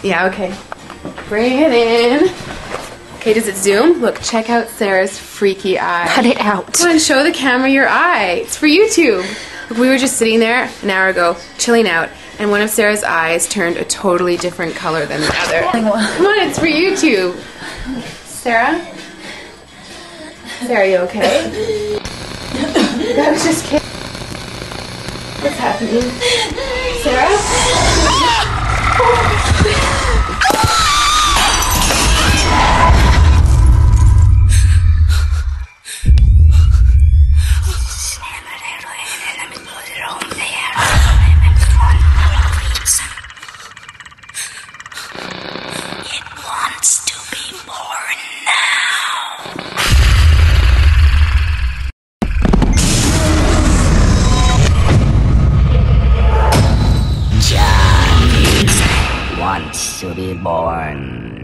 Yeah, okay. Bring it in. Okay, does it zoom? Look, check out Sarah's freaky eye. Cut it out. Come on, show the camera your eye. It's for YouTube. Look, we were just sitting there an hour ago, chilling out, and one of Sarah's eyes turned a totally different color than the other. Come on, it's for YouTube. Sarah? Sarah, are you okay? I was just kidding. What's happening? Sarah? It wants to be born now. Johnny wants to be born